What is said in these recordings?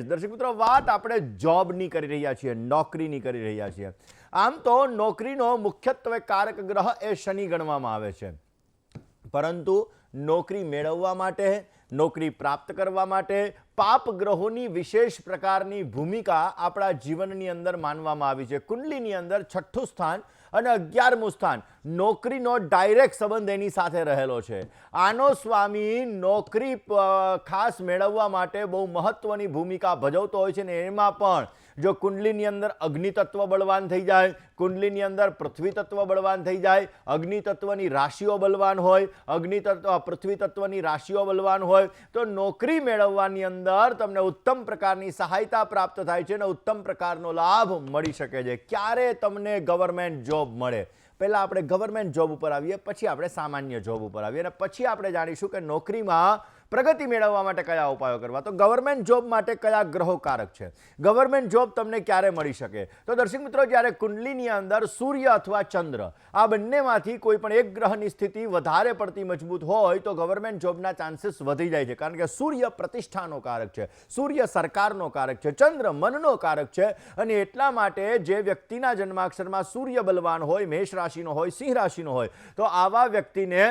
દર્શક મિત્રો, વાત આપણે જોબની કરી રહ્યા છીએ, નોકરીની કરી રહ્યા છીએ. આમ તો નોકરીનો મુખ્યત્વે કારક ગ્રહ એ શનિ ગણવામાં આવે છે, પરંતુ નોકરી મેળવવા માટે, નોકરી પ્રાપ્ત કરવા માટે પાપ ગ્રહોની વિશેષ પ્રકારની ભૂમિકા આપણા જીવનની અંદર માનવામાં આવી છે. કુંડલીની અંદર 6થું સ્થાન અને 11મું સ્થાન, નોકરીનો ડાયરેક્ટ સંબંધ એની સાથે રહેલો છે. આનો સ્વામી નોકરી ખાસ મેળવવા માટે બહુ મહત્વની ભૂમિકા ભજવતો હોય છે ને એમાં પણ જો કુંડલીની અંદર અગ્નિ તત્વ બળવાન થઈ જાય, કુંડલીની અંદર પૃથ્વી તત્વ બળવાન થઈ જાય, અગ્નિ તત્વની રાશિઓ બલવાન હોય, પૃથ્વી તત્વની રાશિઓ બલવાન હોય, તો નોકરી મેળવવાની અંદર તમને ઉત્તમ પ્રકારની સહાયતા પ્રાપ્ત થાય છે અને ઉત્તમ પ્રકારનો લાભ મળી શકે છે. ક્યારે તમને ગવર્મેન્ટ જોબ મળે? પહેલા આપણે ગવર્મેન્ટ જોબ ઉપર આવીએ, પછી આપણે સામાન્ય જોબ ઉપર આવીએ અને પછી આપણે જાણીશું કે નોકરીમાં પ્રગતિ મેળવવા માટે કયા ઉપાયો કરવા. તો ગવર્મેન્ટ જોબ માટે કયા ગ્રહો કારક છે? ગવર્મેન્ટ જોબ તમને ક્યારે મળી શકે? તો દર્શક મિત્રો, જ્યારે કુંડલીની અંદર સૂર્ય અથવા ચંદ્ર આ બંનેમાંથી કોઈ પણ એક ગ્રહની સ્થિતિ વધારે પડતી મજબૂત હોય તો ગવર્મેન્ટ જોબના ચાન્સીસ વધી જાય છે. કારણ કે સૂર્ય પ્રતિષ્ઠાનો કારક છે, સૂર્ય સરકારનો કારક છે, ચંદ્ર મનનો કારક છે અને એટલા માટે જે વ્યક્તિના જન્માક્ષરમાં સૂર્ય બલવાન હોય, મેષ રાશિનો હોય, સિંહ રાશિનો હોય, તો આવા વ્યક્તિને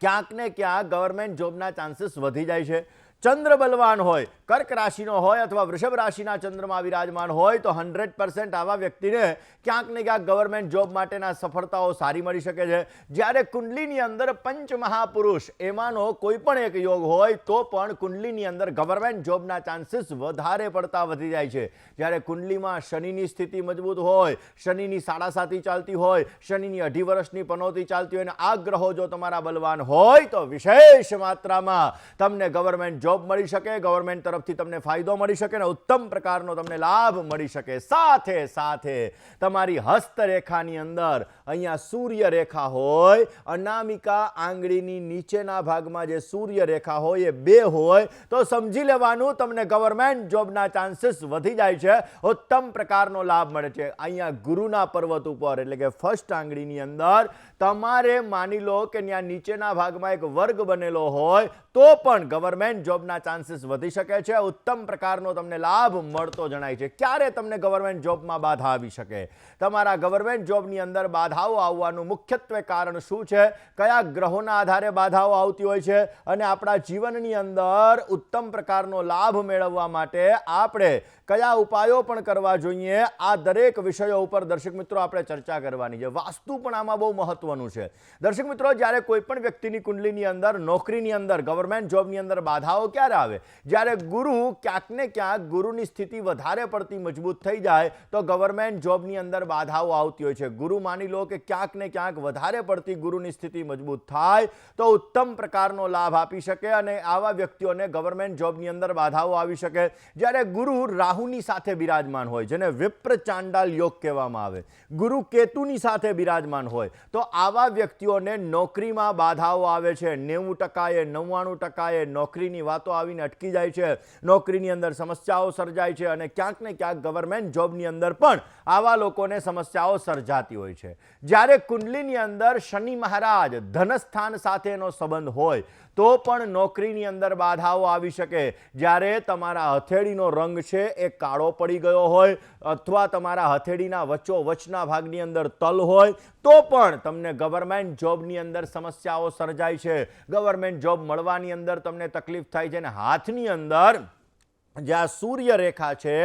ક્યાંક ને ક્યાંક ગવર્મેન્ટ જોબના ચાન્સીસ વધી જાય છે. ચંદ્ર બલવાન હોય, કર્ક રાશિનો હોય અથવા વૃષભ રાશિના ચંદ્રમાં વિરાજમાન હોય તો 100% આવા વ્યક્તિને ક્યાંક ને ક્યાંક ગવર્મેન્ટ જોબ માટેના સફળતાઓ સારી મળી શકે છે. જ્યારે કુંડલીની અંદર પંચ મહાપુરુષ એમાંનો કોઈ પણ એક યોગ હોય તો પણ કુંડલીની અંદર ગવર્મેન્ટ જોબના ચાન્સીસ વધારે પડતા વધી જાય છે. જ્યારે કુંડલીમાં શનિની સ્થિતિ મજબૂત હોય, શનિની સાડાસાતી ચાલતી હોય, શનિની 2.5 વર્ષની પનોતી ચાલતી હોય અને આ ગ્રહો જો તમારા બલવાન હોય તો વિશેષ માત્રામાં તમને ગવર્મેન્ટ જોબ મળી શકે, ગવર્મેન્ટ તરફથી તમને ફાયદો મળી શકે અને ઉત્તમ પ્રકારનો તમને લાભ મળી શકે. સાથે સાથે તમારી હસ્તરેખાની અંદર અહીંયા સૂર્ય રેખા હોય, અનામિકા આંગળીની નીચેના ભાગમાં જે સૂર્ય રેખા હોય એ 2 હોય તો સમજી લેવાનું તમને ગવર્મેન્ટ જોબના ચાન્સીસ વધી જાય છે, ઉત્તમ પ્રકારનો લાભ મળે છે. અહીંયા ગુરુના પર્વત ઉપર એટલે કે ફર્સ્ટ આંગળીની અંદર તમારે માની લો કે ત્યાં નીચેના ભાગમાં એક વર્ગ બનેલો હોય તો પણ ગવર્મેન્ટ જોબના ચાન્સીસ વધી શકે છે, ઉત્તમ પ્રકારનો તમને લાભ મળતો જણાય છે. ક્યારે તમને ગવર્મેન્ટ જોબમાં બાધા આવી શકે? તમારા ગવર્મેન્ટ જોબની અંદર બાધાઓ આવવાનું મુખ્યત્વે કારણ શું છે? કયા ગ્રહોના આધારે બાધાઓ આવતી હોય છે? અને આપણા જીવનની અંદર ઉત્તમ પ્રકારનો લાભ મેળવવા માટે આપણે કયા ઉપાયો પણ કરવા જોઈએ? આ દરેક વિષયો ઉપર દર્શક મિત્રો આપણે ચર્ચા કરવાની છે. વાસ્તુ પણ આમાં બહુ મહત્વનું છે. દર્શક મિત્રો, જ્યારે કોઈ પણ વ્યક્તિની કુંડલીની અંદર, નોકરીની અંદર, ગવર્મેન્ટ જોબની અંદર બાધાઓ ક્યારે આવે? જ્યારે ગુરુ ક્યાંક ને ક્યાંક ગુરુની સ્થિતિ વધારે પડતી મજબૂત થઈ જાય તો ગવર્મેન્ટ જોબની અંદર બાધાઓ આવતી હોય છે. ગુરુ માની લો કે ક્યાંક ને ક્યાંક વધારે પડતી ગુરુની સ્થિતિ મજબૂત થાય તો ઉત્તમ પ્રકારનો લાભ આપી શકે અને આવા વ્યક્તિઓને ગવર્મેન્ટ જોબની અંદર બાધાઓ આવી શકે. જ્યારે ગુરુ રાહુની સાથે બિરાજમાન હોય, જેને વિપ્ર ચાંડાલ યોગ કહેવામાં આવે, ગુરુ કેતુની સાથે બિરાજમાન હોય તો આવા વ્યક્તિઓને નોકરીમાં બાધાઓ આવે છે. 90%, 99% નોકરીની વાતો આવીને અટકી જાય છે, નોકરીની અંદર સમસ્યાઓ સર્જાય છે અને ક્યાંક ને ક્યાંક ગવર્મેન્ટ જોબની અંદર પણ આવા લોકોને સમસ્યાઓ સર્જાતી હોય છે. જ્યારે કુંડલીની અંદર શનિ મહારાજ ધનસ્થાન સાથેનો સંબંધ હોય તો પણ નોકરીની અંદર બાધાઓ આવી શકે. જ્યારે તમારા હથેળીનો રંગ છે એ કાળો પડી ગયો હોય અથવા તમારા હથેળીના વચ્ચોવચના ભાગની અંદર તલ હોય તો પણ તમને ગવર્મેન્ટ જોબની અંદર સમસ્યાઓ સર્જાય છે, ગવર્મેન્ટ જોબ મળવાની અંદર તમને તકલીફ થાય છે અને હાથની અંદર જ્યાં સૂર્ય રેખા છે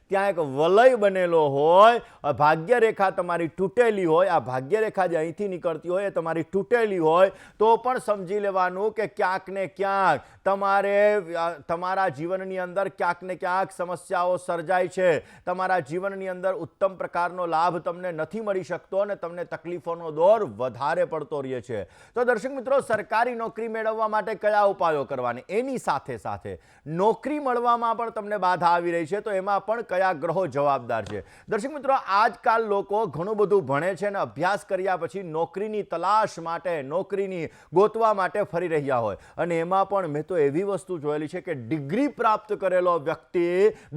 ત્યાં એક વલય બનેલો હોય, ભાગ્ય રેખા તમારી તૂટેલી હોય, આ ભાગ્ય રેખા જે અહીંથી નીકળતી હોય એ તમારી તૂટેલી હોય તો પણ સમજી લેવાનું કે ક્યાંક ને ક્યાંક તમારા જીવનની અંદર ક્યાંક ને ક્યાંક સમસ્યાઓ સર્જાય છે, તમારા જીવનની અંદર ઉત્તમ પ્રકારનો લાભ તમને નથી મળી શકતો અને તમને તકલીફોનો દોર વધારે પડતો રહે છે. તો દર્શક મિત્રો, સરકારી નોકરી મેળવવા માટે કયા ઉપાયો કરવાની, એની સાથે સાથે નોકરી મળવામાં પણ તમને બાધા આવી રહી છે તો એમાં પણ કયા ગ્રહો જવાબદાર છે? દર્શક મિત્રો, આજકાલ લોકો ઘણું બધું ભણે છે અને અભ્યાસ કર્યા પછી નોકરીની તલાશ માટે, નોકરીની ગોતવા માટે ફરી રહ્યા હોય અને એમાં પણ મેં તો એવી વસ્તુ જોયેલી છે કે ડિગ્રી પ્રાપ્ત કરેલો વ્યક્તિ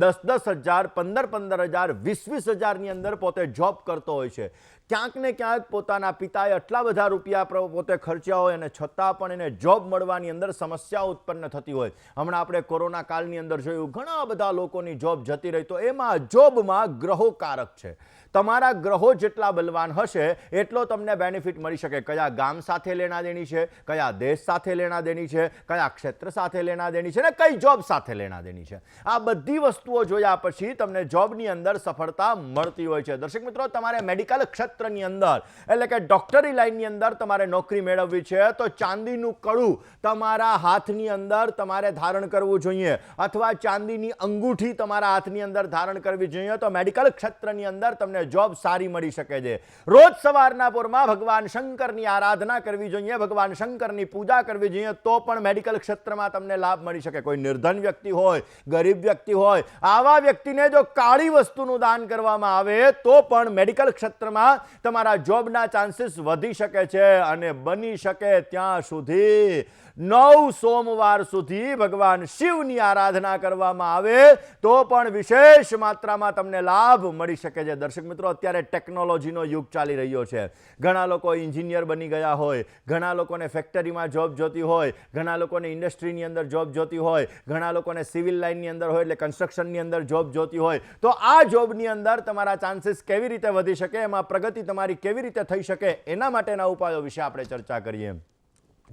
10,000, 15,000, 20,000 ની અંદર પોતે જોબ કરતો હોય છે. ક્યાંક ને ક્યાંક પોતાના પિતાએ આટલા બધા રૂપિયા પોતે ખર્ચ્યા હોય અને છતાં પણ એને જોબ મળવાની અંદર સમસ્યાઓ ઉત્પન્ન થતી હોય. હમણાં આપણે કોરોના કાળની અંદર જોયું ઘણા બધા લોકોની જોબ જતી રહી. તો એમાં જોબમાં ગ્રહો કારક છે. તમારા ગ્રહો જેટલા બલવાન હશે એટલો તમને બેનિફિટ મળી શકે. કયા ગામ સાથે લેણા દેણી છે, કયા દેશ સાથે લેણા દેણી છે, કયા ક્ષેત્ર સાથે લેણા દેણી છે ને કઈ જોબ સાથે લેણા દેણી છે. આ બધી વસ્તુઓ જોયા પછી તમને જોબની અંદર સફળતા મળતી હોય છે. દર્શક મિત્રો, તમારે મેડિકલ ક્ષેત્રની અંદર એટલે કે ડોક્ટરી લાઇનની અંદર તમારે નોકરી મેળવવી છે તો ચાંદીનું કડું તમારા હાથની અંદર તમારે ધારણ કરવું જોઈએ અથવા ચાંદીની અંગૂઠી તમારા હાથની અંદર ધારણ કરવી જોઈએ તો મેડિકલ ક્ષેત્રની અંદર તમને જોબ સારી મળી શકે છે. રોજ સવારના પોરમાં ભગવાન શંકરની આરાધના કરવી જોઈએ, ભગવાન શંકરની પૂજા કરવી જોઈએ તો પણ મેડિકલ ક્ષેત્રમાં તમને લાભ મળી શકે. કોઈ નિર્ધન વ્યક્તિ હોય, ગરીબ વ્યક્તિ હોય, આવા વ્યક્તિને જો કાળી વસ્તુનું દાન કરવામાં આવે તો પણ મેડિકલ ક્ષેત્રમાં તમારા જોબના ચાન્સીસ વધી શકે છે. અને બની શકે ત્યાં સુધી 9 સોમવાર સુધી ભગવાન શિવની આરાધના કરવામાં આવે તો પણ વિશેષ માત્રામાં તમને લાભ મળી શકે છે. દર્શક મિત્રો, અત્યારે ટેકનોલોજીનો યુગ ચાલી રહ્યો છે. ઘણા લોકો એન્જિનિયર બની ગયા હોય, ઘણા લોકોને ફેક્ટરીમાં જોબ જોતી હોય, ઘણા લોકોને ઇન્ડસ્ટ્રીની અંદર જોબ જોતી હોય, ઘણા લોકોને સિવિલ લાઇનની અંદર હોય એટલે કન્સ્ટ્રક્શનની અંદર જોબ જોતી હોય. તો આ જોબની અંદર તમારા ચાન્સીસ કેવી રીતે વધી શકે, એમાં પ્રગતિ તમારી કેવી રીતે થઈ શકે, એના માટેના ઉપાયો વિશે આપણે ચર્ચા કરીએ.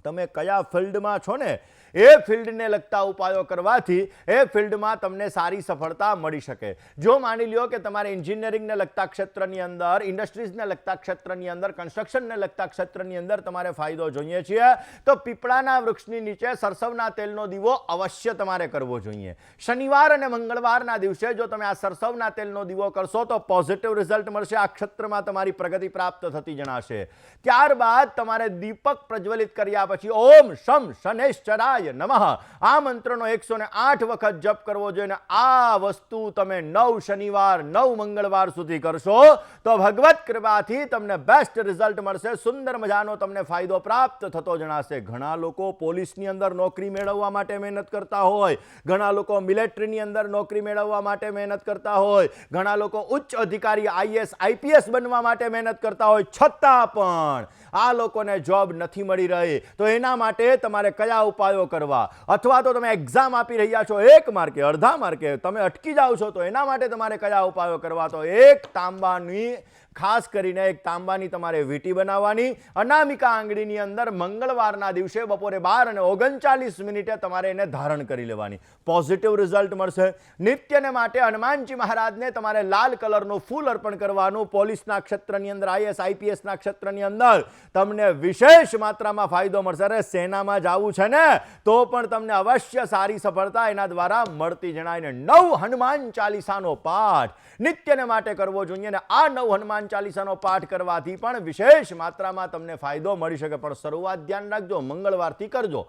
તમે કયા ફિલ્ડમાં છો ને એ ફિલ્ડને લગતા ઉપાયો કરવાથી એ ફિલ્ડમાં તમને સારી સફળતા મળી શકે. જો માની લ્યો કે તમારે એન્જિનિયરિંગને લગતા ક્ષેત્રની અંદર, ઇન્ડસ્ટ્રીઝને લગતા ક્ષેત્રની અંદર, કન્સ્ટ્રક્શનને લગતા ક્ષેત્રની અંદર તમારે ફાયદો જોઈએ છે તો પીપળાના વૃક્ષની નીચે સરસવના તેલનો દીવો અવશ્ય તમારે કરવો જોઈએ. શનિવાર અને મંગળવારના દિવસે જો તમે આ સરસવના તેલનો દીવો કરશો તો પોઝિટિવ રિઝલ્ટ મળશે. આ ક્ષેત્રમાં તમારી પ્રગતિ પ્રાપ્ત થતી જણાશે. ત્યારબાદ તમારે દીપક પ્રજ્વલિત કર્યા પછી ઓમ શમ શનેશ્ચરાય નમઃ આ મંત્રનો 108 વખત જપ કરવો જોઈએ. આ વસ્તુ તમે 9 શનિવાર 9 મંગળવાર સુધી કરશો તો ભગવત કૃપાથી તમને બેસ્ટ રિઝલ્ટ મળશે. સુંદર મજાનો તમને ફાયદો પ્રાપ્ત થતો જણાશે. ઘણા લોકો પોલીસની અંદર નોકરી મેળવવા માટે મહેનત કરતા હોય, ઘણા લોકો મિલિટરીની અંદર નોકરી મેળવવા માટે મહેનત કરતા હોય, ઘણા લોકો ઉચ્ચ અધિકારી IAS IPS બનવા માટે મહેનત કરતા હોય, છતાં પણ આ લોકોને જોબ નથી મળી રહી. તો એના માટે તમારે કયા ઉપાયો કરવા, અથવા તો તમે એક્ઝામ આપી રહ્યા છો 1 માર્કે, અડધા માર્કે તમે અટકી જાઓ છો તો એના માટે તમારે કયા ઉપાયો કરવા, તો એક તાંબાની ખાસ કરીને એક તાંબાની તમારે વીંટી બનાવવાની, અનામિકા આંગળીની અંદર મંગળવારના દિવસે બપોરે 12:39 તમારે એને ધારણ કરી લેવાની. પોઝિટિવ રિઝલ્ટ મળશે. નિત્યને માટે હનુમાનજી મહારાજને તમારે લાલ કલરનું ફૂલ અર્પણ કરવાનું. પોલીસના ક્ષેત્રની અંદર, IAS IPS ના ક્ષેત્રની અંદર તમને વિશેષ માત્રામાં ફાયદો મળશે. અરે સેનામાં જવું છે ને તો પણ તમને અવશ્ય સારી સફળતા એના દ્વારા મળતી જણાય. 9 હનુમાન ચાલીસાનો પાઠ નિત્યને માટે કરવો જોઈએ અને આ 9 હનુમાન ચાલીસાનો પાઠ કરવાથી પણ વિશેષ માત્રામાં તમને ફાયદો મળી શકે. પણ શરૂઆત ધ્યાન રાખજો, મંગળવારથી કરજો.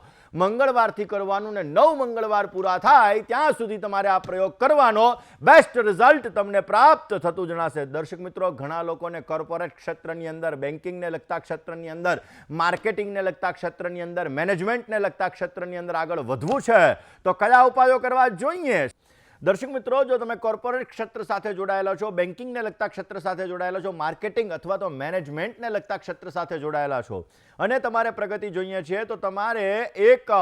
મંગળવારથી કરવાનું ને 9 મંગળવાર પૂરા થાય ત્યાં સુધી તમારે આ પ્રયોગ કરવાનો. બેસ્ટ રિઝલ્ટ તમને પ્રાપ્ત થતું જણાશે. દર્શક મિત્રો, ઘણા લોકોને કોર્પોરેટ ક્ષેત્રની અંદર, બેન્કિંગને લગતા ક્ષેત્રની અંદર, માર્કેટિંગને લગતા ક્ષેત્રની અંદર, મેનેજમેન્ટને લગતા ક્ષેત્રની અંદર આગળ વધવું છે તો કયા ઉપાયો કરવા જોઈએ? દર્શક મિત્રો, જો તમે કોર્પોરેટ ક્ષેત્ર સાથે જોડાયેલા છો, બેન્કિંગને લગતા ક્ષેત્ર સાથે જોડાયેલા છો, માર્કેટિંગ અથવા તો મેનેજમેન્ટને લગતા ક્ષેત્ર સાથે જોડાયેલા છો અને તમારે પ્રગતિ જોઈએ છે તો તમારે એક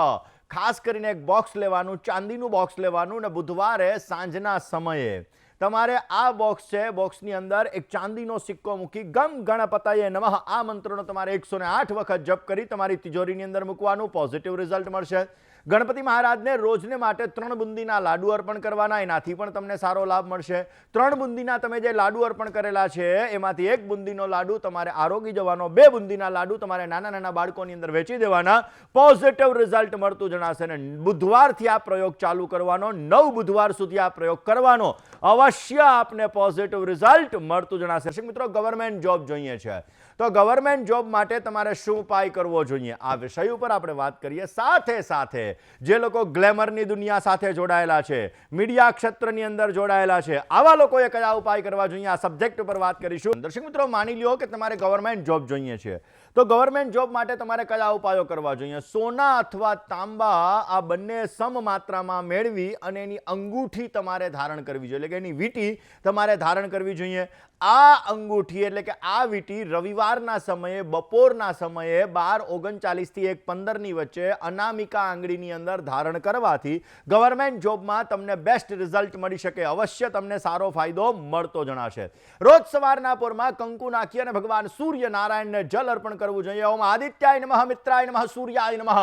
ખાસ કરીને એક બોક્સ લેવાનું, ચાંદીનું બોક્સ લેવાનું અને બુધવારે સાંજના સમયે તમારે આ બોક્સ છે, બોક્સની અંદર એક ચાંદીનો સિક્કો મૂકી ગમ ગણપતયે નમઃ આ મંત્રનો તમારે 108 વખત જપ કરી તમારી તિજોરીની અંદર મૂકવાનું. પોઝિટિવ રિઝલ્ટ મળશે. ગણપતિ મહારાજને રોજને માટે 3 બુંદીના લાડુ અર્પણ કરવાના. એનાથી પણ તમને સારો લાભ મળશે. 3 બુંદીના તમે જે લાડુ અર્પણ કરેલા છે એમાંથી 1 બુંદીનો લાડુ તમારે આરોગી જવાનો, 2 બુંદીના લાડુ તમારે નાના નાના બાળકોની અંદર વેચી દેવાના. પોઝિટિવ રિઝલ્ટ મળતું જણાશે. અને બુધવારથી આ પ્રયોગ ચાલુ કરવાનો. 9 બુધવાર સુધી આ પ્રયોગ કરવાનો. અવશ્ય આપને પોઝિટિવ રિઝલ્ટ મળતું જણાશે. મિત્રો, ગવર્મેન્ટ જોબ જોઈએ છે તો ગવર્મેન્ટ જોબ માટે તમારે શું ઉપાય કરવો જોઈએ આ વિષય ઉપર આપણે વાત કરીએ. સાથે સાથે જે લોકો ગ્લેમરની દુનિયા સાથે જોડાયેલા છે, મીડિયા ક્ષેત્રની અંદર જોડાયેલા છે, આવા લોકોએ કયા ઉપાય કરવા જોઈએ આ સબ્જેક્ટ ઉપર વાત કરીશું. દર્શક મિત્રો, માની લ્યો કે તમારે ગવર્મેન્ટ જોબ જોઈએ છે તો ગવર્મેન્ટ જોબ માટે તમારે કયા ઉપાયો કરવા જોઈએ? સોના અથવા તાંબા આ બંને સમ માત્રામાં મેળવી અને એની અંગૂઠી તમારે ધારણ કરવી જોઈએ, એટલે કે એની વીંટી તમારે ધારણ કરવી જોઈએ. આ અંગૂઠી એટલે કે આ વીંટી રવિવારના સમયે બપોરના સમયે 12:39 થી 1:15 વચ્ચે અનામિકા આંગળીની અંદર ધારણ કરવાથી ગવર્મેન્ટ જોબમાં તમને બેસ્ટ રિઝલ્ટ મળી શકે. અવશ્ય તમને સારો ફાયદો મળતો જણાશે. રોજ સવારના પોરમાં કંકુ નાખી અને ભગવાન સૂર્યનારાયણને જલ અર્પણ કરવું જોઈએ. ઓમ આદિત્યાય નમઃ, મિત્રાય નમઃ, સૂર્યાય નમઃ.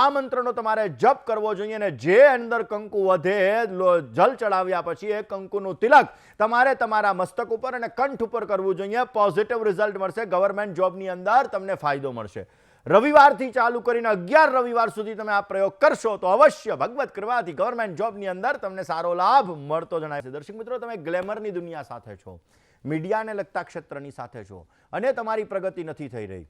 આ મંત્રનો તમારે જપ કરવો જોઈએ અને જે અંદર કંકુ વધે જલ ચડાવ્યા પછી એ કંકુનું તિલક તમારે તમારા મસ્તક ઉપર અને કંઠ ઉપર કરવું જોઈએ. પોઝિટિવ રિઝલ્ટ મળશે. ગવર્મેન્ટ જોબની અંદર તમને ફાયદો મળશે. રવિવારથી ચાલુ કરીને 11 રવિવાર સુધી તમે આ પ્રયોગ કરશો તો અવશ્ય ભગવત કૃપાથી ગવર્મેન્ટ જોબની અંદર તમને સારો લાભ મળતો જણાય છે. દર્શક મિત્રો, તમે ગ્લેમરની દુનિયા સાથે છો, મીડિયાને લગતા ક્ષેત્રની સાથે છો અને તમારી પ્રગતિ નથી થઈ રહી,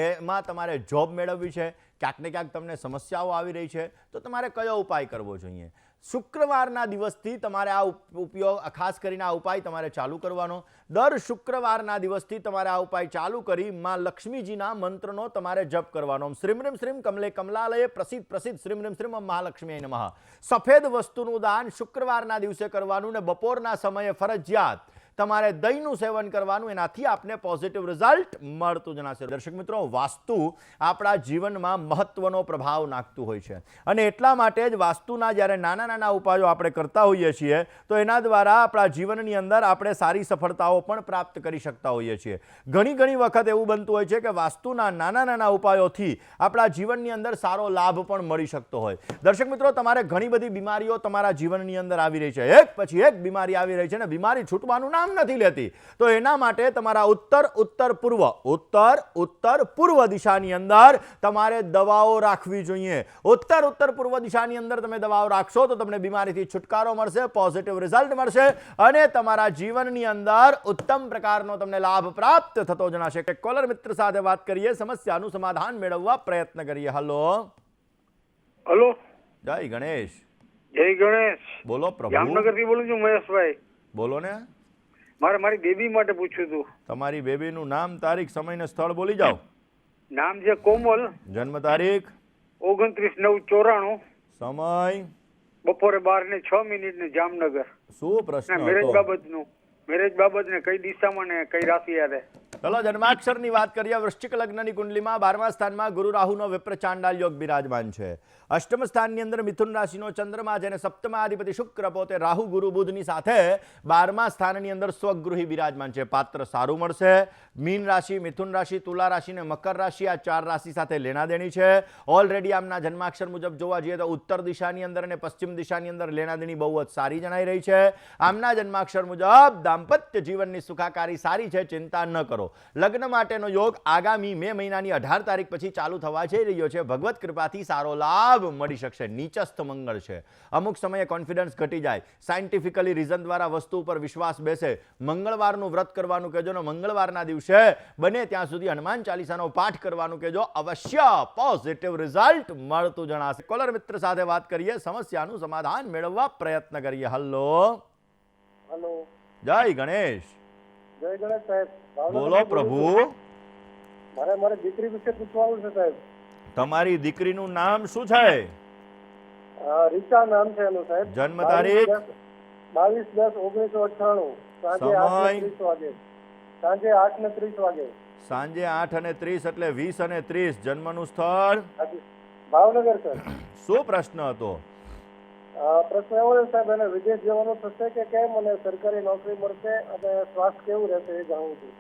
એમાં તમારે જોબ મેળવવી છે, ક્યાંક ને ક્યાંક તમને સમસ્યાઓ આવી રહી છે, તો તમારે કયો ઉપાય કરવો જોઈએ? શુક્રવારના દિવસથી તમારે આ ઉપયોગ, ખાસ કરીને આ ઉપાય તમારે ચાલુ કરવાનો. દર શુક્રવારના દિવસથી તમારે આ ઉપાય ચાલુ કરી માં લક્ષ્મીજીના મંત્રનો તમારે જપ કરવાનો. શ્રીમ રીમ શ્રીમ કમલે કમલાલયે પ્રસિદ્ધ પ્રસિદ્ધ શ્રીમ રીમ શ્રીમ મહાલક્ષ્મી નમઃ. સફેદ વસ્તુનું દાન શુક્રવારના દિવસે કરવાનું ને બપોરના સમયે ફરજિયાત તમારે દહીંનું સેવન કરવાનું. એનાથી આપને પોઝિટિવ રિઝલ્ટ મળતું જણાશે. દર્શક મિત્રો, વાસ્તુ આપણા જીવનમાં મહત્વનો પ્રભાવ નાખતું હોય છે અને એટલા માટે જ વાસ્તુના જ્યારે નાના નાના ઉપાયો આપણે કરતા હોઈએ છીએ તો એના દ્વારા આપણા જીવનની અંદર આપણે સારી સફળતાઓ પણ પ્રાપ્ત કરી શકતા હોઈએ છીએ. ઘણી વખત એવું બનતું હોય છે કે વાસ્તુના નાના નાના ઉપાયોથી આપણા જીવનની અંદર સારો લાભ પણ મળી શકતો હોય. દર્શક મિત્રો, તમારે ઘણી બધી બીમારીઓ તમારા જીવનની અંદર આવી રહી છે, એક પછી એક બીમારી આવી રહી છે અને બીમારી છૂટવાનું નામ નથી લેતી. તો એના માટે તમારા ઉત્તર પૂર્વ દિશાની અંદર તમારે દવાઓ રાખવી જોઈએ. ઉત્તર પૂર્વ દિશાની અંદર તમે દવાઓ રાખશો તો તમને બીમારીથી છુટકારો મળશે, પોઝિટિવ રિઝલ્ટ મળશે અને તમારા જીવનની અંદર ઉત્તમ પ્રકારનો તમને લાભ પ્રાપ્ત થતો જણાશે. કોલર મિત્ર સાથે વાત કરીએ, સમસ્યાનું સમાધાન મેળવવા પ્રયત્ન કરીએ. હલો. જય ગણેશ. જય ગણેશ. બોલો પ્રભુ. જામનગરથી બોલું છું મહેશભાઈ. બોલો ને. મારી બેબી માટે પૂછ્યું હતું. તમારી બેબીનું નામ, તારીખ, સમય ને સ્થળ બોલી જાઓ. નામ છે કોમલ. જન્મ તારીખ 29/9/94. સમય બપોરે 12:06 ને જામનગર. શું પ્રશ્ન હતો? મેરેજ બાબત ને કઈ દિશામાં ને કઈ રાશિ યારે. ચલો જન્માક્ષરની વાત કરીએ. વૃશ્ચિક લગ્નની કુંડલીમાં 12મા સ્થાનમાં ગુરુ રાહુનો વિપ્ર ચાંડાલ યોગ બિરાજમાન છે. અષ્ટમ સ્થાનની અંદર મિથુન રાશિનો ચંદ્રમા, જેને સપ્તમાધિપતિ શુક્ર પોતે રાહુ ગુરુ બુધની સાથે 12મા સ્થાનની અંદર સ્વગૃહી બિરાજમાન છે. પાત્ર સારું મળશે. મીન રાશિ, મિથુન રાશિ, તુલા રાશિ ને મકર રાશિ, આ 4 રાશિ સાથે લેણાદેણી છે. ઓલરેડી આમના જન્માક્ષર મુજબ જોવા જઈએ તો ઉત્તર દિશાની અંદર અને પશ્ચિમ દિશાની અંદર લેણાદેણી બહુ જ સારી જણાઈ રહી છે. આમના જન્માક્ષર મુજબ દાંપત્ય જીવનની સુખાકારી સારી છે, ચિંતા ન કરો. લગ્ન માટેનો યોગ આગામી મે મહિનાની 18 તારીખ પછી ચાલુ થવા જઈ રહ્યો છે. ભગવત કૃપાથી સારો લાભ મળી શકશે. નીચસ્થ મંગળ છે. અમુક સમયે કોન્ફિડન્સ ઘટી જાય, સાયન્ટિફિકલી રીઝન દ્વારા વસ્તુ ઉપર વિશ્વાસ બેસે. મંગળવારનું વ્રત કરવાનું કહેજો ને મંગળવારના દિવસે બને ત્યાં સુધી હનુમાન ચાલીસાનો પાઠ કરવાનું કહેજો. અવશ્ય પોઝિટિવ રિઝલ્ટ મળતું જણાશે. કોલર મિત્ર સાથે વાત કરીએ, સમસ્યાનું સમાધાન મેળવવા પ્રયત્ન કરીએ. હલો. જય ગણેશ. જય ગણેશ સાહેબ. બોલો પ્રભુ. મારે દીકરી વિશે પૂછવાનું છે સાહેબ. તમારી દીકરીનું નામ શું છે? રીચા નામ છે એનું સાહેબ. જન્મ તારીખ 22/10/1998. સાંજે 8:30 વાગે. સાંજે 8:30 વાગે. સાંજે 8:30 એટલે 20:30. જન્મનું સ્થળ ભાવનગર સર. શું પ્રશ્ન હતો? પ્રશ્ન એવો છે સાહેબ, એને વિદેશ જવાનું થશે કે કેમ અને સરકારી નોકરી મળશે અને સ્વાસ્થ્ય કેવું રહેશે એ જાણવું છું.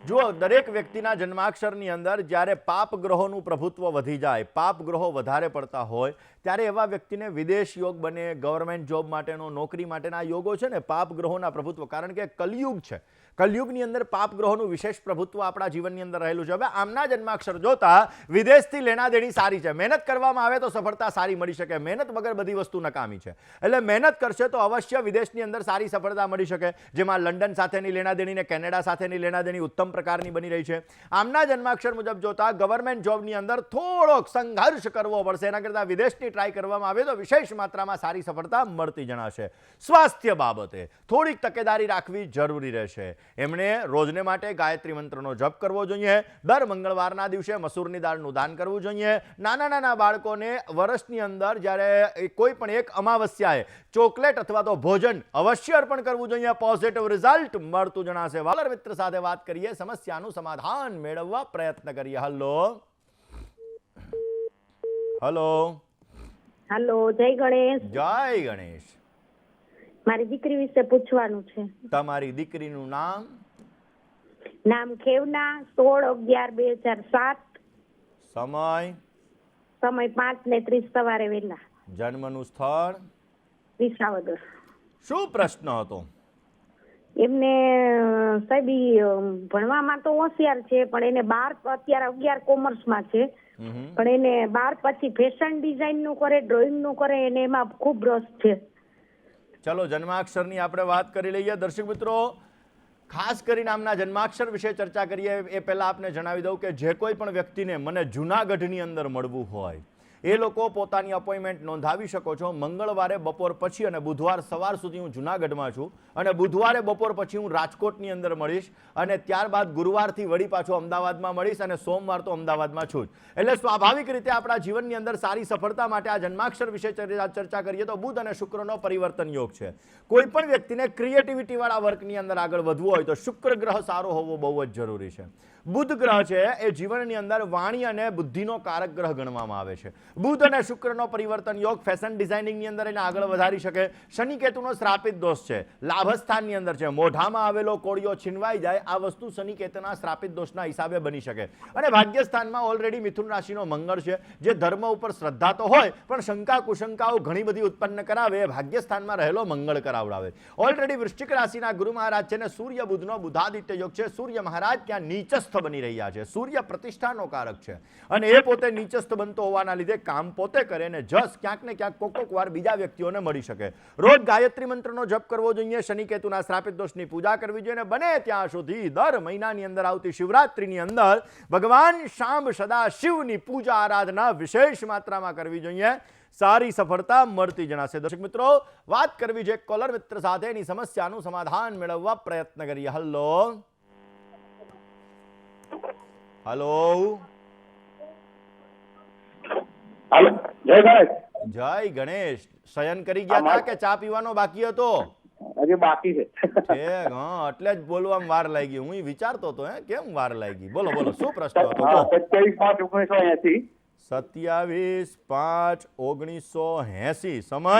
જો દરેક વ્યક્તિના જન્માક્ષરની અંદર જ્યારે પાપ ગ્રહોનું પ્રભુત્વ વધી જાય, પાપ ગ્રહો વધારે પડતા હોય ત્યારે એવા વ્યક્તિને વિદેશ યોગ બને. ગવર્મેન્ટ જોબ માટેનો, નોકરી માટેના યોગો છે ને પાપ ગ્રહોના પ્રભુત્વ, કારણ કે કલયુગ છે. કલયુગની અંદર પાપ ગ્રહોનું વિશેષ પ્રભુત્વ આપણા જીવનની અંદર રહેલું છે. હવે આમના જન્માક્ષર જોતા વિદેશથી લેણાદેણી સારી છે. મહેનત કરવામાં આવે તો સફળતા સારી મળી શકે. મહેનત વગર બધી વસ્તુ નકામી છે. એટલે મહેનત કરશે તો અવશ્ય વિદેશની અંદર સારી સફળતા મળી શકે. જેમાં લંડન સાથેની લેણાદેણી ને કેનેડા સાથેની લેણાદેણી ઉત્તમ પ્રકારની બની રહી છે. આમના જન્માક્ષર મુજબ જોતા ગવર્મેન્ટ જોબની અંદર થોડોક સંઘર્ષ કરવો પડશે. એના કરતાં વિદેશની અવશ્ય ટ્રાય કરવામાં આવે તો વિશેષ માત્રામાં સારી સફળતા મળતી જણાશે. સ્વાસ્થ્ય બાબતે થોડીક તકેદારી રાખવી જરૂરી રહેશે. એમણે રોજને માટે ગાયત્રી મંત્રનો જપ કરવો જોઈએ. દર મંગળવારના દિવસે મસૂરની દાળનું દાન કરવું જોઈએ. નાના નાના બાળકોને વર્ષની અંદર જ્યારે કોઈ પણ એક અમાવસ્યાએ ચોકલેટ અથવા તો ભોજન અવશ્ય અર્પણ કરવું જોઈએ. પોઝિટિવ રિઝલ્ટ મળતું જણાશે. વાલર મિત્ર સાથે વાત કરીએ, સમસ્યાનું સમાધાન મેળવવા પ્રયત્ન કરીએ. હલો હલો હાલો, જય ગણેશ. જય ગણેશ. મારી દીકરી વિશે પૂછવાનું છે. તમારી દીકરીનું નામ? નામ ખેવના, 16/11/2007. સમય? સમય 5:30 સવારે વહેલા. જન્મનું સ્થળ? વિસાવદર. શું પ્રશ્ન હતો? એમને સાહેબ ભણવામાં તો હોશિયાર છે, પણ એને 12 અત્યારે 11 કોમર્સમાં છે, પણ એને 12 પછી ફેશન ડિઝાઇન નું કરે, ડ્રોઈંગ નું કરે, એને એમાં ખૂબ રસ છે. ચલો જન્માક્ષરની આપણે વાત કરી લઈએ. દર્શક મિત્રો, ખાસ કરીને આમના જન્માક્ષર વિશે ચર્ચા કરીએ એ પહેલા આપને જણાવી દઉં કે જે કોઈ પણ વ્યક્તિને મને જૂનાગઢની અંદર મળવું હોય એ લોકો પોતાની અપોઇન્ટમેન્ટ નોંધાવી શકો છો. મંગળવારે બપોર પછી અને બુધવાર સવાર સુધી હું જૂનાગઢમાં છું, અને બુધવારે બપોર પછી હું રાજકોટની અંદર મળીશ, અને ત્યારબાદ ગુરુવારથી વળી પાછો અમદાવાદમાં મળીશ, અને સોમવાર તો અમદાવાદમાં છું જ. એટલે સ્વાભાવિક રીતે આપણા જીવનની અંદર સારી સફળતા માટે આ જન્માક્ષર વિશે ચર્ચા કરીએ તો બુધ અને શુક્રનો પરિવર્તન યોગ છે. કોઈ પણ વ્યક્તિને ક્રિએટિવિટી વાળા વર્કની અંદર આગળ વધવું હોય તો શુક્ર ગ્રહ સારો હોવો બહુ જ જરૂરી છે. બુધ ગ્રહ છે એ જીવનની અંદર વાણી અને બુદ્ધિનો કારક ગ્રહ ગણવામાં આવે છે. બુધ અને શુક્રનો પરિવર્તન યોગ ફેશન ડિઝાઇનિંગની અંદર એને આગળ વધારી શકે. શનિ કેતુનો શ્રાપિત દોષ છે, લાભસ્થાનની અંદર છે. મોઢામાં આવેલો કોળિયો છીનવાઈ જાય, આ વસ્તુ શનિ કેતુના શ્રાપિત દોષના હિસાબે બની શકે. અને ભાગ્યસ્થાનમાં ઓલરેડી મિથુન રાશિનો મંગળ છે, જે ધર્મ ઉપર શ્રદ્ધા તો હોય પણ શંકા કુશંકાઓ ઘણી બધી ઉત્પન્ન કરાવે, ભાગ્યસ્થાનમાં રહેલો મંગળ કરાવડાવે. ઓલરેડી વૃશ્ચિક રાશિના ગુરુ મહારાજ છે ને સૂર્ય બુધનો બુધાદિત્ય યોગ છે. સૂર્ય મહારાજ ત્યાં નીચસ્થ બની રહ્યા છે. સૂર્ય પ્રતિષ્ઠાનો કારક છે, અને એ પોતે નીચસ્થ બનતો હોવાના લીધે કામ પોતે કરે ને જસ ક્યાંક ને ક્યાંક કોક વાર બીજા વ્યક્તિઓને મળી શકે. રોજ ગાયત્રી મંત્રનો જપ કરવો જોઈએ. શનિ કેતુના શ્રાપિત દોષની પૂજા કરવી જોઈએ. બને ત્યાં સુધી દર મહિનાની અંદર આવતી શિવરાત્રીની અંદર ભગવાન શાંબ સદા શિવની પૂજા આરાધના વિશેષ માત્રામાં કરવી જોઈએ. સારી સફળતા મળતી જણાશે. દર્શક મિત્રો, વાત કરવી છે કોલર મિત્ર સાથે, એની સમસ્યાનું સમાધાન મેળવવા પ્રયત્ન કરીએ. હલો હલો હાલો, જય ગણેશ. જય ગણેશ. શયન કરી ગયા હતા કે ચા પીવાનો બાકી હતો? હજી બાકી છે. હા, એટલે જ બોલવામાં વાર લાગી. હું વિચારતો હતો કેમ વાર લાગી. બોલો બોલો, શું પ્રશ્ન હતો? 27/5/1980. સમય?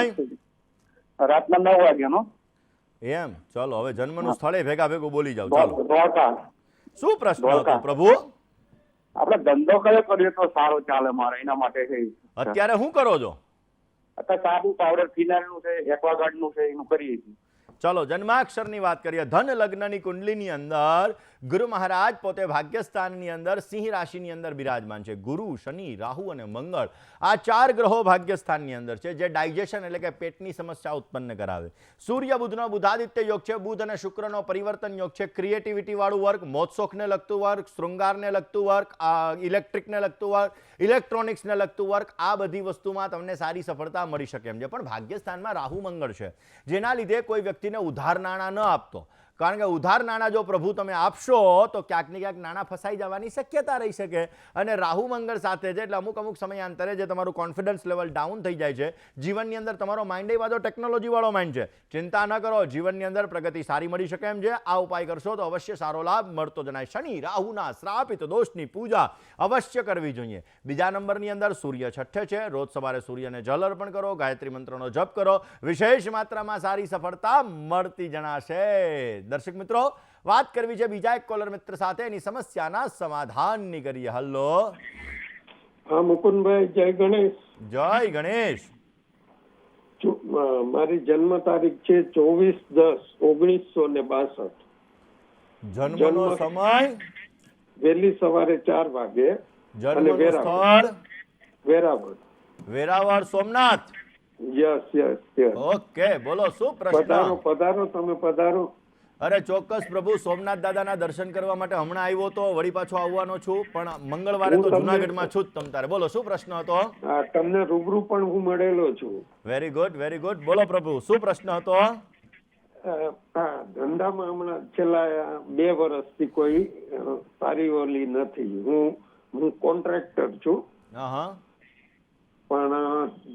રાતના 9 વાગ્યાનો. એમ, ચલો હવે જન્મનું સ્થળે ભેગું બોલી જાવ. ચાલો, દ્વારકા. શું પ્રશ્ન હતો પ્રભુ? આપણે ધંધો કયો કરીએ તો સારો ચાલે મારે, એના માટે છે. અત્યારે શું કરો છો? અત્યારે સાબુ, પાવડર, ફિનાઇલ નું છે, એક્વાગાર્ડ નું છે, એનું કરીએ છીએ. ચલો જન્માક્ષરની વાત કરીએ. ધન લગ્નની કુંડલીની અંદર ગુરુ મહારાજ પોતે ભાગ્યસ્થાનની અંદર સિંહ રાશિની અંદર બિરાજમાન છે. ગુરુ, શનિ, રાહુ અને મંગળ આ 4 ગ્રહો ભાગ્યસ્થાનની અંદર છે, જે ડાયજેશન એટલે કે પેટની સમસ્યા ઉત્પન્ન કરાવે. સૂર્ય બુધનો બુધાદિત્ય યોગ છે. બુધ અને શુક્રનો પરિવર્તન યોગ છે. ક્રિએટિવિટી વાળું વર્ક, મોજશોખને લગતું વર્ક, શૃંગારને લગતું વર્ક, ઇલેક્ટ્રિકને લગતું વર્ક, ઇલેક્ટ્રોનિક્સને લગતું વર્ક, આ બધી વસ્તુમાં તમને સારી સફળતા મળી શકે એમ છે. પણ ભાગ્યસ્થાનમાં રાહુ મંગળ છે, જેના લીધે કોઈ વ્યક્તિને ઉધાર નાણાં ન આપતો. કારણ કે ઉધાર નાણાં જો પ્રભુ તમે આપશો તો ક્યાંક ને ક્યાંક નાણાં ફસાઈ જવાની શક્યતા રહી શકે. અને રાહુ મંગળ સાથે છે એટલે અમુક સમયાંતરે જે તમારું કોન્ફિડન્સ લેવલ ડાઉન થઈ જાય છે. જીવનની અંદર તમારો માઇન્ડ એ બાજુ ટેકનોલોજી વાળો માઇન્ડ છે. ચિંતા ન કરો, જીવનની અંદર પ્રગતિ સારી મળી શકે એમ છે. આ ઉપાય કરશો તો અવશ્ય સારો લાભ મળતો જણાય. શનિ રાહુના શ્રાપિત દોષની પૂજા અવશ્ય કરવી જોઈએ. બીજા નંબરની અંદર સૂર્ય છઠ્ઠે છે. રોજ સવારે સૂર્યને જલ અર્પણ કરો, ગાયત્રી મંત્રનો જપ કરો, વિશેષ માત્રામાં સારી સફળતા મળતી જણાશે. દર્શક મિત્રો, વાત કરવી છે બીજા એક કોલર મિત્ર સાથે, એની સમસ્યાના સમાધાનની કરીએ. હલો હા મુકુંદભાઈ, જય ગણેશ. જય ગણેશ. મારી જન્મ તારીખ છે 24/10/1962. જન્મનો સમય? વહેલી સવારે 4 વાગે. જન્મનું સ્થળ? Veraval. Veraval Somnath. Yes yes yes. Okay, બોલો શું પ્રશ્ન? પધારો તમે પધારો. અરે ચોક્કસ પ્રભુ સોમનાથ દાદાના દર્શન કરવા માટે હમણાં આવ્યો તો વળી પાછો આવવાનો છું, પણ મંગળવારે તો જુનાગઢમાં છું જ તમ તારે. બોલો શું પ્રશ્ન હતો? તમને રૂબરૂ પણ હું મળેલો છું. Very good very good. બોલો પ્રભુ શું પ્રશ્ન હતો? હા, ધંધામાં હમણાં છેલ્લા 2 વર્ષથી કોઈ સારી ઓલી નથી. હું કોન્ટ્રાક્ટર છું, હા, પણ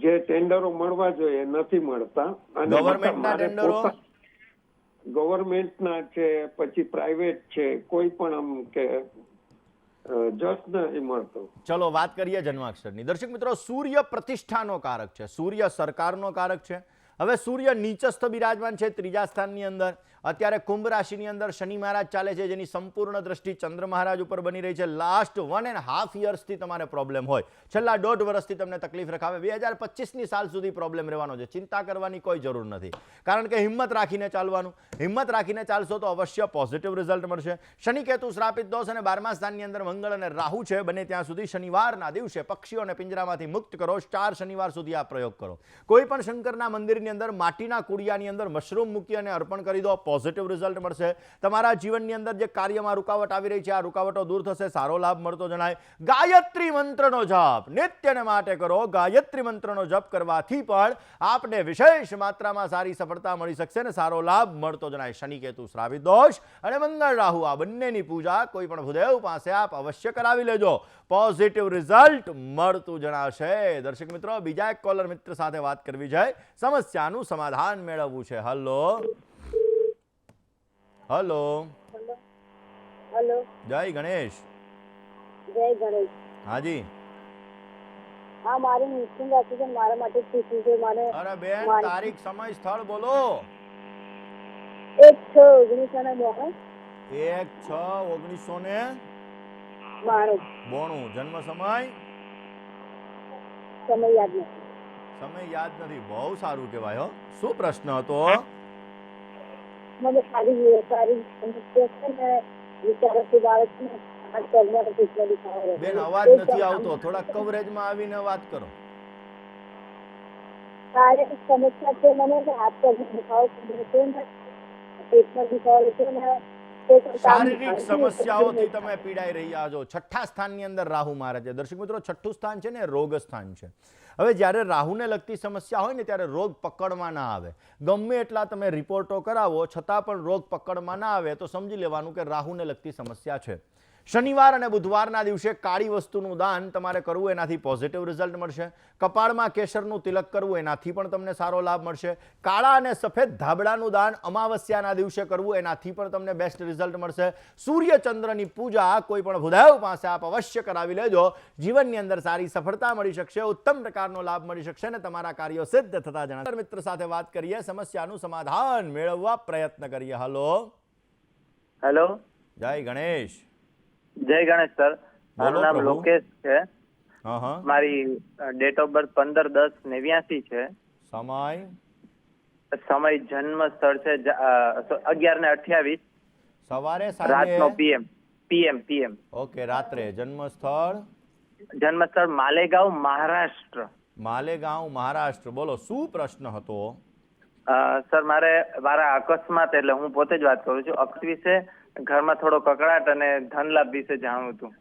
જે ટેન્ડરો મળવા જોઈએ નથી મળતા. અને ગવર્મેન્ટના ટેન્ડરો? ગવર્મેન્ટના છે, પછી પ્રાઇવેટ છે, કોઈ પણ આમ કે જસ નથી મળતો. ચલો વાત કરીએ જન્માક્ષરની. દર્શક મિત્રો, સૂર્ય પ્રતિષ્ઠાનો કારક છે, સૂર્ય સરકારનો કારક છે. હવે સૂર્ય નીચસ્થ બિરાજમાન છે 3જા સ્થાનની અંદર. અત્યારે કુંભ રાશિની અંદર શનિ મહારાજ ચાલે છે, જેની સંપૂર્ણ દ્રષ્ટિ ચંદ્ર મહારાજ ઉપર બની રહી છે. લાસ્ટ 1.5 yearsથી તમારે પ્રોબ્લેમ હોય, છેલ્લા 1.5 વર્ષથી તમને તકલીફ રખાવે, 2025ની સાલ સુધી પ્રોબ્લેમ રહેવાનો છે. ચિંતા કરવાની કોઈ જરૂર નથી, કારણ કે હિંમત રાખીને ચાલવાનું. હિંમત રાખીને ચાલશો તો અવશ્ય પોઝિટિવ રિઝલ્ટ મળશે. શનિ કેતુ શ્રાપિત દોષ અને 12મા સ્થાનની અંદર મંગળ અને રાહુ છે. બને ત્યાં સુધી શનિવારના દિવસે પક્ષીઓને પિંજરામાંથી મુક્ત કરો. 4 શનિવાર સુધી આ પ્રયોગ કરો. કોઈ પણ શંકરના મંદિરની અંદર માટીના કુડિયાની અંદર મશરૂમ મૂકી અને અર્પણ કરી દો. પોઝિટિવ રિઝલ્ટ મળશે. તમારા જીવનની અંદર જે કાર્યમાં રૂકાવટ આવી રહી છે, આ રૂકાવટો દૂર થશે, સારો લાભ મળતો જણાય. ગાયત્રી મંત્રનો જપ નિત્યને માટે કરો. ગાયત્રી મંત્રનો જપ કરવાથી પણ આપને વિશેષ માત્રામાં સારી સફળતા મળી શકશે અને સારો લાભ મળતો જણાય. શનિ કેતુ શ્રાવિત દોષ અને મંગળ રાહુ આ બંનેની પૂજા કોઈ પણ ભૂદેવ પાસે આપ અવશ્ય કરાવી લેજો. પોઝિટિવ રિઝલ્ટ મળતું જણાશે. દર્શક મિત્રો, બીજા એક કોલર મિત્ર સાથે વાત કરવી છે, સમસ્યાનું સમાધાન મેળવવું છે. હલો હલો હેલો, જય ગણેશ. જય ગણેશ. હાજી. હા, મારી મિસિંગ રાશિ છે, મારા માટે પૂછ્યું છે. મને અરે બેન, તારીખ સમય સ્થળ બોલો. 1/6/1992. 1/6/1992. જન્મ સમય? સમય યાદ નથી. સમય યાદ નથી. બહુ સારું કહેવાય હો. શું પ્રશ્ન હતો? મને સારી સમસ્યા છે ને, વિચારો છે બાળકને આ પગમાં પીછળ દુખાવો રહે. બેન, અવાજ નથી આવતો, થોડા કવરેજમાં આવીને વાત કરો. શારીરિક સમસ્યા છે મને, હાથ પગમાં દુખાવો છે ને, પેટમાં દુખાવો છે ને. શારીરિક સમસ્યાઓથી તમે પીડાઈ રહ્યા છો. 6ઠા સ્થાનની અંદર રાહુ મારે છે. દર્શક મિત્રો, 6ઠું સ્થાન છે ને રોગ સ્થાન છે. હવે જ્યારે રાહુને લગતી સમસ્યા હોય ને, ત્યારે રોગ પકડમાં ના આવે. ગમે એટલા તમે રિપોર્ટો કરાવો છતાં પણ રોગ પકડમાં ના આવે તો સમજી લેવાનું કે રાહુને લગતી સમસ્યા છે. શનિવાર અને બુધવારના દિવસે કાળી વસ્તુનું દાન તમારે કરવું, એનાથી પોઝિટિવ રિઝલ્ટ મળશે. કપાળમાં કેસરનું તિલક કરવું, એનાથી પણ તમને સારો લાભ મળશે. કાળા અને સફેદ ધાબળાનું દાન અમાવસ્યાના દિવસે કરવું, એનાથી પણ તમને બેસ્ટ રિઝલ્ટ મળશે. સૂર્યચંદ્રની પૂજા કોઈ પણ ભૂદેવ પાસે આપ અવશ્ય કરાવી લેજો. જીવનની અંદર સારી સફળતા મળી શકશે, ઉત્તમ પ્રકારનો લાભ મળી શકશે અને તમારા કાર્યો સિદ્ધ થતા જણાશે. મિત્ર સાથે વાત કરીએ, સમસ્યાનું સમાધાન મેળવવા પ્રયત્ન કરીએ. હલો હેલો, જય ગણેશ. જય ગણેશ સર. મારું નામ પ્રભુ. લોકેશ છે. હા. મારી ડેટ ઓફ બર્થ 15/10/89 છે. સમય જન્મ સ્થળ છે 11:28 સવારે રાતનો સાંજે? PM. ઓકે, રાત્રે. જન્મ સ્થળ? માલેગાંવ, મહારાષ્ટ્ર. માલેગાંવ, મહારાષ્ટ્ર. બોલો શું પ્રશ્ન હતો? સર, મારા અકસ્માત, એટલે હું પોતે જ વાત કરું છું, અકસ્માત વિશે, ઘરમાં થોડો કકળાટ અને ધન લાભ વિશે જાણવું હતું.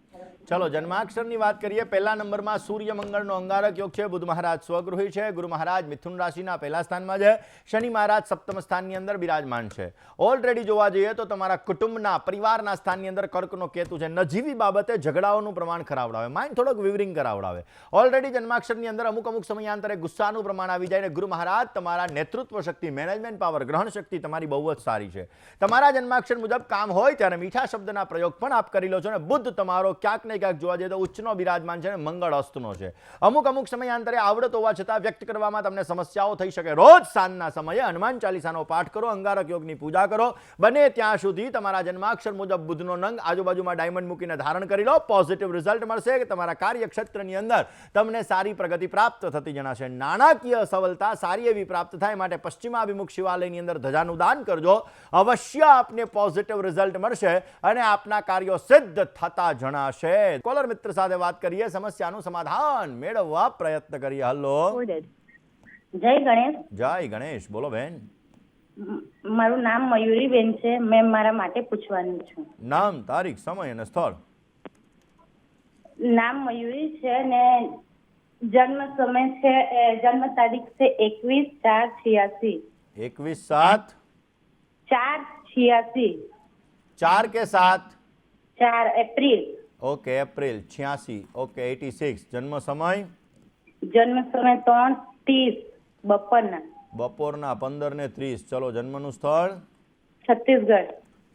ચલો જન્માક્ષરની વાત કરીએ. પહેલા નંબરમાં સૂર્ય મંગળનો અંગારક યોગ છે. બુધ મહારાજ સ્વગૃહી છે. ગુરુ મહારાજ મિથુન રાશિના પહેલા સ્થાનમાં છે. શનિ મહારાજ સપ્તમ સ્થાનની અંદર બિરાજમાન છે. ઓલરેડી જોવા જઈએ તો તમારા કુટુંબના પરિવારના સ્થાનની અંદર કર્કનો કેતુ છે. નજીવી બાબતે ઝઘડાઓનું પ્રમાણ ખરાવડાવે, માઇન્ડ થોડોક વિવરિંગ કરાવડાવે. ઓલરેડી જન્માક્ષરની અંદર અમુક સમયાંતરે ગુસ્સાનું પ્રમાણ આવી જાય. ને ગુરુ મહારાજ તમારા નેતૃત્વ શક્તિ, મેનેજમેન્ટ પાવર, ગ્રહણ શક્તિ તમારી બહુ જ સારી છે. તમારા જન્માક્ષર મુજબ કામ હોય ત્યારે મીઠા શબ્દના પ્રયોગ પણ આપ કરી લો છો. ને બુદ્ધ તમારો ક્યાંક ને ક્યાંક જોવા જઈએ તો ઉચ્ચનો બિરાજમાન છે, મંગળ અસ્તનો છે. અમુક સમયાંતરે આવડત હોવા છતાં વ્યક્ત કરવામાં તમને સમસ્યાઓ થઈ શકે. રોજ સાંજના સમયે હનુમાન ચાલીસાનો પાઠ કરો, અંગારક યોગની પૂજા કરો. બને ત્યાં સુધી તમારા જન્માક્ષર મુજબ બુધનો નંગ આજુબાજુમાં ડાયમંડ મૂકીને ધારણ કરી લો. પોઝિટિવ રિઝલ્ટ મળશે કે તમારા કાર્યક્ષેત્રની અંદર તમને સારી પ્રગતિ પ્રાપ્ત થતી જણાશે. નાણાકીય સફળતા સારી એવી પ્રાપ્ત થાય માટે પશ્ચિમાભિમુખ શિવાલયની અંદર ધજાનું દાન કરજો. અવશ્ય આપને પોઝિટિવ રિઝલ્ટ મળશે અને આપના કાર્યો સિદ્ધ થતા જણાશે. કોલર મિત્ર સાથે વાત કરીએ, સમસ્યાનું સમાધાન મેળવવા પ્રયત્ન કરીએ. હલો જય ગણેશ. જય ગણેશ. બોલો બેન. મારું નામ મયુરીબેન છે. મેં મારા માટે પૂછવાનું છું. નામ, તારીખ, સમય અને સ્થળ. નામ મયુરી છે ને જન્મ સમય છે જન્મ તારીખ છે 21/4/86. 21/7/4 4 કે 7? 4 એપ્રિલ. Okay, April 86. ઓકે, 86. જન્મ સમય? જન્મ સમય 3:30 બપોરના. બપોરના 15:30. ચલો, જન્મનું સ્થળ? છત્તીસગઢ.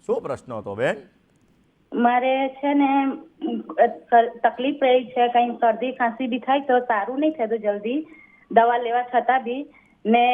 શું પ્રશ્ન હતો બેન? મારે છે ને તકલીફ રહી છે, કઈ શરદી ખાંસી બી થાય તો સારું નહીં થતું જલ્દી, દવા લેવા છતાં બી, ને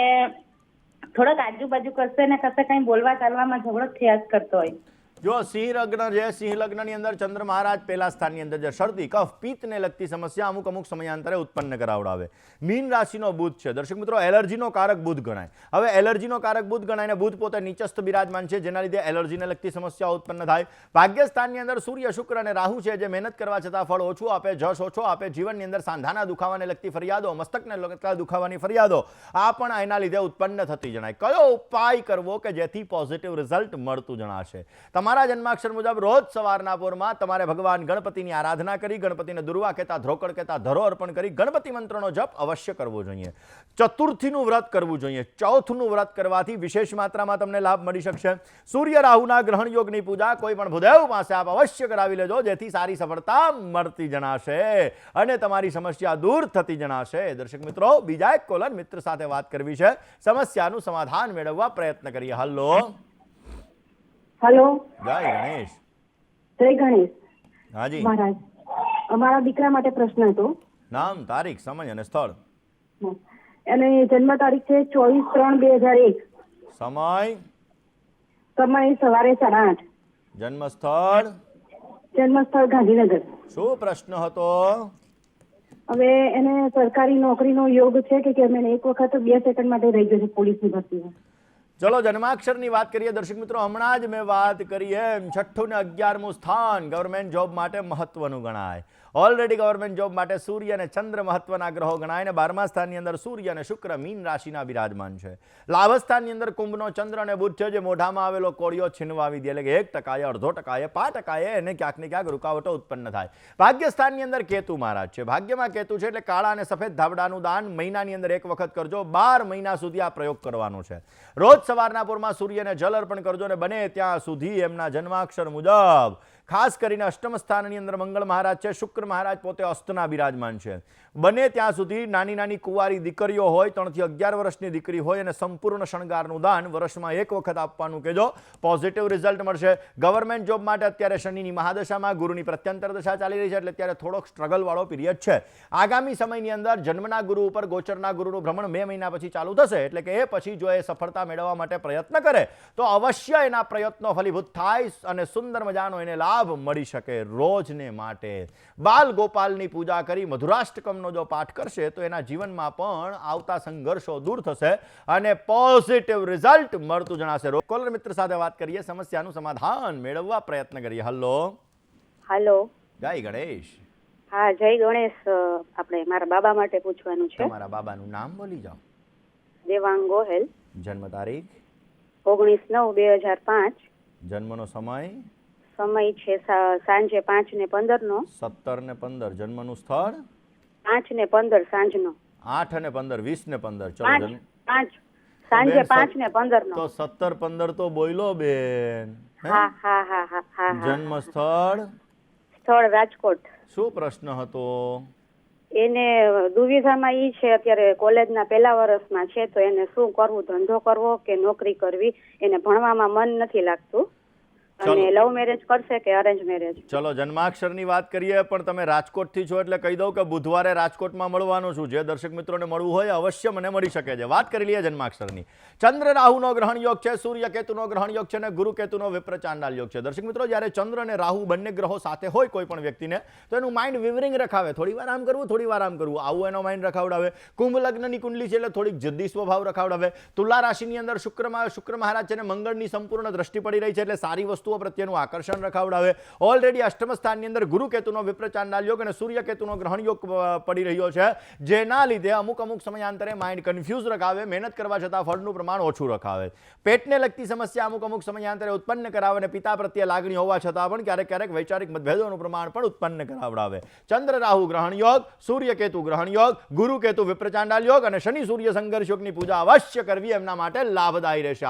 થોડોક આજુબાજુ કરશે ને કશે કઈ બોલવા ચાલવામાં ઝઘડો થયા જ કરતો હોય. જો સિંહ લગ્ન છે, સિંહ લગ્નની અંદર ચંદ્ર મહારાજ પહેલા સ્થાનની અંદર છે. શરદી, કફ, પિત્તને લગતી સમસ્યા અમુક સમયાંતરે ઉત્પન્ન કરાવડાવે. મીન રાશિનો બુધ છે. દર્શક મિત્રો, એલર્જીનો કારક બુધ ગણાય. હવે એલર્જીનો કારક બુધ ગણાય ને બુધ પોતે નીચસ્થ બિરાજમાન છે, જેના લીધે એલર્જીને લગતી સમસ્યાઓ ઉત્પન્ન થાય. ભાગ્યસ્થાનની અંદર સૂર્ય, શુક્ર અને રાહુ છે, જે મહેનત કરવા છતાં ફળ ઓછું આપે, જશ ઓછો આપે. જીવનની અંદર સાંધાના દુખાવાને લગતી ફરિયાદો, મસ્તકને લગતા દુખાવાની ફરિયાદો આ પણ એના લીધે ઉત્પન્ન થતી જણાય. કયો ઉપાય કરવો કે જેથી પોઝિટિવ રિઝલ્ટ મળતું જણાશે? તમારા જન્માક્ષર મુજબ રોજ સવારના પોરમાં તમારે ભગવાન ગણપતિની આરાધના કરી, ગણપતિને દુર્વા કહેતા, ધ્રોકડ કહેતા ધરો અર્પણ કરી ગણપતિ મંત્રનો જપ અવશ્ય કરવો જોઈએ. ચતુર્થીનું વ્રત કરવું જોઈએ. ચોથનું વ્રત કરવાથી વિશેષ માત્રામાં તમને લાભ મળી શકશે. સૂર્ય રાહુના ગ્રહણ યોગની પૂજા કોઈ પણ ભૂદેવ પાસે આપ અવશ્ય કરાવી લેજો, જેથી સારી સફળતા મળતી જણાશે અને તમારી સમસ્યા દૂર થતી જણાશે. દર્શક મિત્રો, બીજા એક કોલર મિત્ર સાથે વાત કરવી છે, સમસ્યાનું સમાધાન મેળવવા પ્રયત્ન કરીએ. હલો. હેલો. જય ગણેશ. જય ગણેશ. હાજી મહારાજ, અમારા દીકરા માટે પ્રશ્ન હતો. નામ, તારીખ, સમય અને સ્થળ. અને જન્મ તારીખ છે 24/3/2001. સમય? સમય સવારે 8:30. જન્મ સ્થળ? જન્મ સ્થળ ગાંધીનગર. શું પ્રશ્ન હતો? હવે એને સરકારી નોકરીનો યોગ છે કે કેમ? એને એક વખત 2 સેકન્ડ માટે રહી ગયો છે પોલીસની ભરતીમાં. ચલો, જન્માક્ષરની વાત કરીએ. દર્શક મિત્રો, હમણાં જ મેં વાત કરી એમ 6ઠું ને 11મું સ્થાન ગવર્મેન્ટ જોબ માટે મહત્વનું ગણાય. ઓલરેડી ગવર્મેન્ટ જોબ માટે સૂર્ય અને ચંદ્ર મહત્વના ગ્રહો ગણાય. અને 12મા સ્થાનની અંદર સૂર્ય અને શુક્ર મીન રાશિના બિરાજમાન છે. લાભ સ્થાનની અંદર કુંભનો ચંદ્ર અને બુધ છે, જે મોઢામાં આવેલો કોળિયો છીનવાવી દે, એટલે કે 1%, 0.5%, 5% એને ક્યાંક ને ક્યાંક રૂકાવટો ઉત્પન્ન થાય. ભાગ્ય સ્થાનની અંદર કેતુ મહારાજ છે. ભાગ્યમાં કેતુ છે એટલે કાળા અને સફેદ ધાબળાનું દાન મહિનાની અંદર 1 વખત કરજો. 12 મહિના સુધી આ પ્રયોગ કરવાનો છે. રોજ સવારના પોરમાં સૂર્યને જલ અર્પણ કરજો અને બને ત્યાં સુધી એમના જન્માક્ષર મુજબ, ખાસ કરીને અષ્ટમ સ્થાનની અંદર મંગળ મહારાજ છે, શુક્ર મહારાજ પોતે અસ્તના બિરાજમાન છે. બને ત્યાં સુધી નાની નાની કુંવારી દીકરીઓ હોય, 3 થી 11 વર્ષની દીકરી હોય, અને સંપૂર્ણ શણગારનું દાન વર્ષમાં 1 વખત આપવાનું કહેજો. પોઝિટિવ રિઝલ્ટ મળશે. ગવર્મેન્ટ જોબ માટે અત્યારે શનિની મહાદશામાં ગુરુની પ્રત્યંતર દશા ચાલી રહી છે, એટલે અત્યારે થોડોક સ્ટ્રગલ વાળો પીરિયડ છે. આગામી સમયની અંદર જન્મના ગુરુ ઉપર ગોચરના ગુરુનું ભ્રમણ 2 મહિના પછી ચાલુ થશે, એટલે કે એ પછી જો એ સફળતા મેળવવા માટે પ્રયત્ન કરે તો અવશ્ય એના પ્રયત્નો ફલીભૂત થાય અને સુંદર મજાનો એને લાભ મળી શકે. રોજને માટે બાલ ગોપાલની પૂજા કરી મધુરાષ્ટકમનો જો પાઠ કરશે તો એના જીવનમાં પણ આવતા સંઘર્ષો દૂર થશે અને પોઝિટિવ રિઝલ્ટ મળતું જણાશે. કોલર મિત્ર સાથે વાત કરીએ, સમસ્યાનું સમાધાન મેળવવા પ્રયત્ન કરીએ. હલો. હલો. જય ગણેશ. હા, જય ગણેશ. આપણે મારા બાબા માટે પૂછવાનું છે. તમારા બાબાનું નામ બોલી જાઓ. દેવાંગ ગોહેલ. જન્મ તારીખ? 19/9/2005. જન્મનો સમય? સમય છે સાંજે 5:15 નો. 17:15. જન્મનું સ્થળ? 5:15 સાંજનો. 8:15, 20:15. ચલો, 5 સાંજે 5:15 નો. તો 17:15 તો બોયલો બેન. હા હા હા હા હા. જન્મ સ્થળ? સ્થળ રાજકોટ. શું પ્રશ્ન હતો? એને દુવિધામાં ઈ છે, અત્યારે કોલેજના પહેલા વર્ષમાં છે, તો એને શું કરવું, ધંધો કરવો કે નોકરી કરવી? એને ભણવામાં મન નથી લાગતું. અને લવ મેરેજ કરશે કે અરેન્જ મેરેજ? ચલો, જન્માક્ષરની વાત કરીએ, પણ તમે રાજકોટથી છો એટલે કહી દઉં કે બુધવારે રાજકોટમાં મળવાનું છું. જે દર્શક મિત્રોને મળવું હોય અવશ્ય મને મળી શકે છે. વાત કરી લઈએ જન્માક્ષરની. ચંદ્ર રાહુનો ગ્રહણ યોગ છે, સૂર્ય કેતુનો ગ્રહણ યોગ છે અને ગુરુ કેતુનો વિપ્ર ચાંડાલ યોગ છે. દર્શક મિત્રો, જ્યારે ચંદ્ર અને રાહુ બંને ગ્રહો સાથે હોય કોઈ પણ વ્યક્તિને, તો એનું માઇન્ડ વિવરિંગ રખાવે. થોડી વાર આમ કરવું, થોડી વાર આમ કરવું, આવું એનો માઇન્ડ રખાવડાવે. કુંભ લગ્નની કુંડલી છે એટલે થોડીક જિદ્દી સ્વભાવ રખાવડાવે. તુલા રાશિની અંદર શુક્ર મહારાજ છે અને મંગળની સંપૂર્ણ દ્રષ્ટિ પડી રહી છે, એટલે સારી વસ્તુઓ વસ્તુઓ પ્રત્યેનું આકર્ષણ રખાવડાવે. ઓલરેડી અષ્ટમ સ્થાનની અંદર ગુરુ કેતુનો વિપ્ર ચાંડાલ યોગ અને સૂર્ય કેતુનો ગ્રહણ યોગ પડી રહ્યો છે, જેના લીધે અમુક સમયાંતરે માઇન્ડ કન્ફ્યુઝ રખાવે, મહેનત કરવા છતાં ફળનું પ્રમાણ ઓછું રખાવે. પેટને લગતી સમસ્યા અમુક સમયાંતરે ઉત્પન્ન કરાવે અને પિતા પ્રત્યે લાગણી હોવા છતાં પણ ક્યારેક વૈચારિક મતભેદોનું પ્રમાણ પણ ઉત્પન્ન કરાવડાવે. ચંદ્ર રાહુ ગ્રહણ યોગ, સૂર્ય કેતુ ગ્રહણ યોગ, ગુરુ કેતુ વિપ્ર ચાંડાલ યોગ અને શનિ સૂર્ય સંઘર્ષ યોગની પૂજા અવશ્ય કરવી એમના માટે લાભદાયી રહેશે.